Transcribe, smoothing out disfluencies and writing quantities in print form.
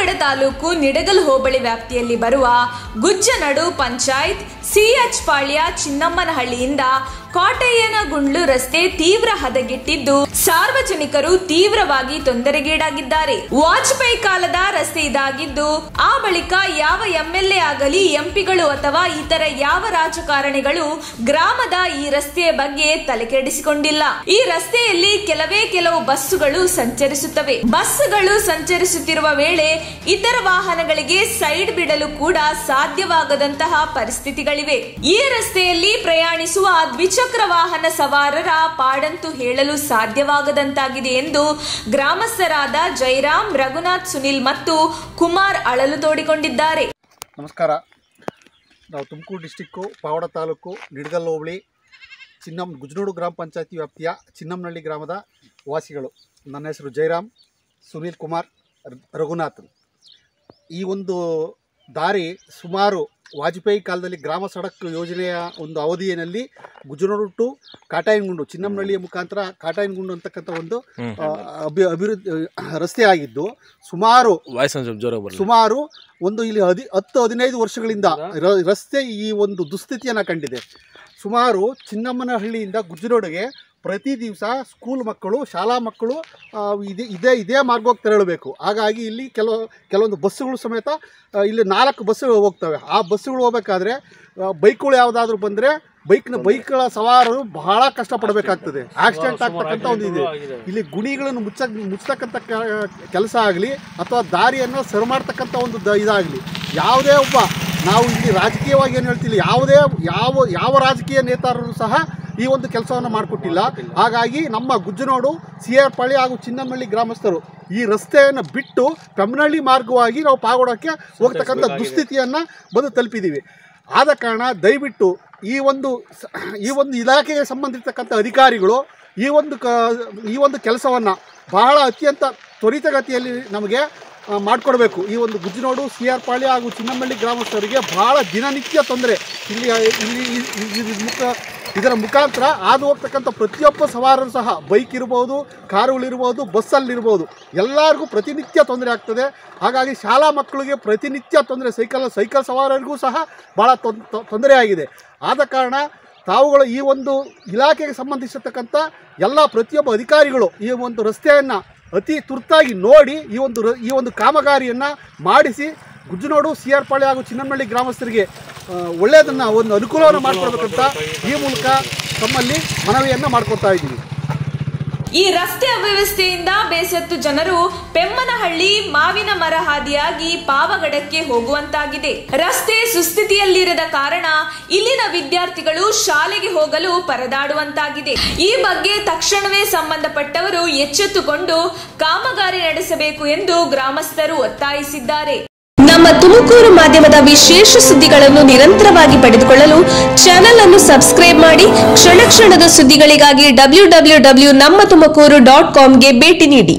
ಪಾವಗಡ ತಾಲೂಕು ನಿಡಗಲ್ ಹೋಬಳಿ ವ್ಯಾಪ್ತಿಯಲ್ಲಿ ಬರುವ ಗುಜ್ಜನಡು ಪಂಚಾಯತ್ ಸಿಎಚ್ ಪಾಳ್ಯ ಚಿನ್ನಮ್ಮನಹಳ್ಳಿಯಿಂದ ಕೋಟೆಯನಗುಂಡ್ಲು ರಸ್ತೆ ತೀವ್ರ ಹದಗೆಟ್ಟಿದ್ದು ಸಾರ್ವಜನಿಕರು ತೀವ್ರವಾಗಿ ತೊಂದರೆಗೀಡಾಗಿದ್ದಾರೆ. ವಾಜಪೇಯಿ ಕಾಲದ ರಸ್ತೆ ಇದಾಗಿದ್ದು ಆ ಬಳಿಕ ಯಾವ ಎಂಎಲ್ಎ ಆಗಲಿ ಎಂಪಿಗಳು ಅಥವಾ ಇತರ ಯಾವ ರಾಜಕಾರಣಿಗಳು ಗ್ರಾಮದ ಈ ರಸ್ತೆಯ ಬಗ್ಗೆ ತಲೆಕೆಡಿಸಿಕೊಂಡಿಲ್ಲ. ಈ ರಸ್ತೆಯಲ್ಲಿ ಕೆಲವು ಬಸ್ಸುಗಳು ಸಂಚರಿಸುತ್ತವೆ. ಬಸ್ಸುಗಳು ಸಂಚರಿಸುತ್ತಿರುವ ವೇಳೆ ಇತರ ವಾಹನಗಳಿಗೆ ಸೈಡ್ ಬಿಡಲು ಕೂಡ ಸಾಧ್ಯವಾಗದಂತಹ ಪರಿಸ್ಥಿತಿಗಳಿವೆ. ಈ ರಸ್ತೆಯಲ್ಲಿ ಪ್ರಯಾಣಿಸುವ ದ್ವಿಚಕ್ರ ವಾಹನ ಸವಾರರ ಪಾಡಂತೂ ಹೇಳಲು ಸಾಧ್ಯವಾಗದಂತಾಗಿದೆ ಎಂದು ಗ್ರಾಮಸ್ಥರಾದ ಜೈರಾಮ್, ರಘುನಾಥ್, ಸುನಿಲ್ ಮತ್ತು ಕುಮಾರ್ ಅಳಲು ತೋಡಿಕೊಂಡಿದ್ದಾರೆ. ನಮಸ್ಕಾರ. ನಾವು ತುಮಕೂರು ಡಿಸ್ಟಿಕ್ಕು ಪಾವಗಡ ತಾಲೂಕು ನಿಡಗಲ್ ಹೋಬಳಿ ಗುಜ್ಜನಡು ಗ್ರಾಮ ಪಂಚಾಯತಿ ವ್ಯಾಪ್ತಿಯ ಚಿನ್ನಮ್ಮನಹಳ್ಳಿ ಗ್ರಾಮದ ವಾಸಿಗಳು. ನನ್ನ ಹೆಸರು ಜೈರಾಮ್, ಸುನಿಲ್ ಕುಮಾರ್, ರಘುನಾಥ್. ಈ ಒಂದು ದಾರಿ ಸುಮಾರು ವಾಜಪೇಯಿ ಕಾಲದಲ್ಲಿ ಗ್ರಾಮ ಸಡಕ್ ಯೋಜನೆಯ ಒಂದು ಅವಧಿಯಲ್ಲಿ ಗುಜ್ಜನಡು ಟು ಕಾಟಾಯನಗುಂಡು, ಚಿನ್ನಮ್ಮನಹಳ್ಳಿಯ ಮುಖಾಂತರ ಕಾಟಾಯನಗುಂಡು ಅಂತಕ್ಕಂಥ ಒಂದು ಅಭಿವೃದ್ಧಿ ರಸ್ತೆ ಆಗಿದ್ದು ಸುಮಾರು ಒಂದು ಇಲ್ಲಿ 10-15 ವರ್ಷಗಳಿಂದ ರಸ್ತೆ ಈ ಒಂದು ದುಸ್ಥಿತಿಯನ್ನು ಕಂಡಿದೆ. ಸುಮಾರು ಚಿನ್ನಮ್ಮನಹಳ್ಳಿಯಿಂದ ಗುಜ್ಜನಡುಗೆ ಪ್ರತಿ ದಿವಸ ಸ್ಕೂಲ್ ಮಕ್ಕಳು, ಶಾಲಾ ಮಕ್ಕಳು ಇದೇ ಮಾರ್ಗವಾಗಿ ತೆರಳಬೇಕು. ಹಾಗಾಗಿ ಇಲ್ಲಿ ಕೆಲವೊಂದು ಬಸ್ಸುಗಳು ಸಮೇತ ಇಲ್ಲಿ 4 ಬಸ್ಸುಗಳು ಹೋಗ್ತವೆ. ಆ ಬಸ್ಸುಗಳು ಹೋಗಬೇಕಾದ್ರೆ ಬೈಕ್ಗಳು ಯಾವುದಾದ್ರೂ ಬಂದರೆ ಬೈಕ್ಗಳ ಸವಾರರು ಬಹಳ ಕಷ್ಟಪಡಬೇಕಾಗ್ತದೆ. ಆಕ್ಸಿಡೆಂಟ್ ಆಗ್ತಕ್ಕಂಥ ಒಂದು ಇದೆ. ಇಲ್ಲಿ ಗುಣಿಗಳನ್ನು ಮುಚ್ಚತಕ್ಕಂಥ ಕೆಲಸ ಆಗಲಿ ಅಥವಾ ದಾರಿಯನ್ನು ಸರಿ ಮಾಡ್ತಕ್ಕಂಥ ಒಂದು ಇದಾಗಲಿ, ಯಾವುದೇ ಒಬ್ಬ ನಾವು ಇಲ್ಲಿ ರಾಜಕೀಯವಾಗಿ ಏನು ಹೇಳ್ತೀವಿ, ಯಾವ ರಾಜಕೀಯ ನೇತಾರರು ಸಹ ಈ ಒಂದು ಕೆಲಸವನ್ನು ಮಾಡಿಕೊಟ್ಟಿಲ್ಲ. ಹಾಗಾಗಿ ನಮ್ಮ ಗುಜ್ಜನಡು ಸಿಆರ್ ಪಾಳ್ಯ ಹಾಗೂ ಚಿನ್ನಮ್ಮನಹಳ್ಳಿ ಗ್ರಾಮಸ್ಥರು ಈ ರಸ್ತೆಯನ್ನು ಬಿಟ್ಟು ಪೆಮ್ಮನಹಳ್ಳಿ ಮಾರ್ಗವಾಗಿ ನಾವು ಪಾವಗಡಕ್ಕೆ ಹೋಗ್ತಕ್ಕಂಥ ದುಸ್ಥಿತಿಯನ್ನು ಬಂದು ತಲುಪಿದ್ದೀವಿ. ಆದ ಕಾರಣ ದಯವಿಟ್ಟು ಈ ಒಂದು ಇಲಾಖೆಗೆ ಸಂಬಂಧಿಸಿರ್ತಕ್ಕಂಥ ಅಧಿಕಾರಿಗಳು ಈ ಒಂದು ಕೆಲಸವನ್ನು ಬಹಳ ಅತ್ಯಂತ ತ್ವರಿತಗತಿಯಲ್ಲಿ ನಮಗೆ ಮಾಡಿಕೊಡ್ಬೇಕು. ಈ ಒಂದು ಗುಜ್ಜನಡು ಸಿಆರ್ ಪಾಳ್ಯ ಹಾಗೂ ಚಿನ್ನಮ್ಮನಹಳ್ಳಿ ಗ್ರಾಮಸ್ಥರಿಗೆ ಬಹಳ ದಿನನಿತ್ಯ ತೊಂದರೆ. ಇದರ ಮುಖಾಂತರ ಹಾದು ಹೋಗ್ತಕ್ಕಂಥ ಪ್ರತಿಯೊಬ್ಬ ಸವಾರರು ಸಹ ಬೈಕ್ ಇರ್ಬೋದು, ಕಾರುಗಳಿರ್ಬೋದು, ಬಸ್ಸಲ್ಲಿರ್ಬೋದು, ಎಲ್ಲರಿಗೂ ಪ್ರತಿನಿತ್ಯ ತೊಂದರೆ ಆಗ್ತದೆ. ಹಾಗಾಗಿ ಶಾಲಾ ಮಕ್ಕಳಿಗೆ ಪ್ರತಿನಿತ್ಯ ತೊಂದರೆ, ಸೈಕಲ್ ಸವಾರರಿಗೂ ಸಹ ಭಾಳ ತೊಂದರೆ ಆಗಿದೆ. ಆದ ಕಾರಣ ತಾವುಗಳು ಈ ಒಂದು ಇಲಾಖೆಗೆ ಸಂಬಂಧಿಸಿರ್ತಕ್ಕಂಥ ಪ್ರತಿಯೊಬ್ಬ ಅಧಿಕಾರಿಗಳು ಈ ಒಂದು ರಸ್ತೆಯನ್ನು ಅತಿ ತುರ್ತಾಗಿ ನೋಡಿ ಈ ಒಂದು ಕಾಮಗಾರಿಯನ್ನು ಮಾಡಿಸಿ ಗುಜ್ಜನಡು ಸಿಆರ್ ಪಾಳ್ಯ ಹಾಗೂ ಚಿನ್ನಮ್ಮನಹಳ್ಳಿ ಗ್ರಾಮಸ್ಥರಿಗೆ ಒಳ್ಳೆಯದನ್ನು ಒಂದು ಅನುಕೂಲವನ್ನು ಮಾಡಿಕೊಡ್ಬೇಕಂತ ಈ ಮೂಲಕ ತಮ್ಮಲ್ಲಿ ಮನವಿಯನ್ನು ಮಾಡಿಕೊಡ್ತಾ ಇದ್ದೀವಿ. ಈ ರಸ್ತೆ ಅವ್ಯವಸ್ಥೆಯಿಂದ ಬೇಸತ್ತು ಜನರು ಪೆಮ್ಮನಹಳ್ಳಿ ಮಾವಿನ ಮರ ಹಾದಿಯಾಗಿ ಪಾವಗಡಕ್ಕೆ ಹೋಗುವಂತಾಗಿದೆ. ರಸ್ತೆ ಸುಸ್ಥಿತಿಯಲ್ಲಿರದ ಕಾರಣ ಇಲ್ಲಿನ ವಿದ್ಯಾರ್ಥಿಗಳು ಶಾಲೆಗೆ ಹೋಗಲು ಪರದಾಡುವಂತಾಗಿದೆ. ಈ ಬಗ್ಗೆ ತಕ್ಷಣವೇ ಸಂಬಂಧಪಟ್ಟವರು ಎಚ್ಚೆತ್ತುಕೊಂಡು ಕಾಮಗಾರಿ ನಡೆಸಬೇಕು ಎಂದು ಗ್ರಾಮಸ್ಥರು ಒತ್ತಾಯಿಸಿದ್ದಾರೆ. ನಮ್ಮ ತುಮಕೂರು ಮಾಧ್ಯಮದ ವಿಶೇಷ ಸುದ್ದಿಗಳನ್ನು ನಿರಂತರವಾಗಿ ಪಡೆದುಕೊಳ್ಳಲು ಚಾನೆಲ್ ಅನ್ನು ಸಬ್ಸ್ಕ್ರೈಬ್ ಮಾಡಿ. ಕ್ಷಣ ಕ್ಷಣದ ಸುದ್ದಿಗಳಿಗಾಗಿ www.nammathumakuru.com ಗೆ ಭೇಟಿ ನೀಡಿ.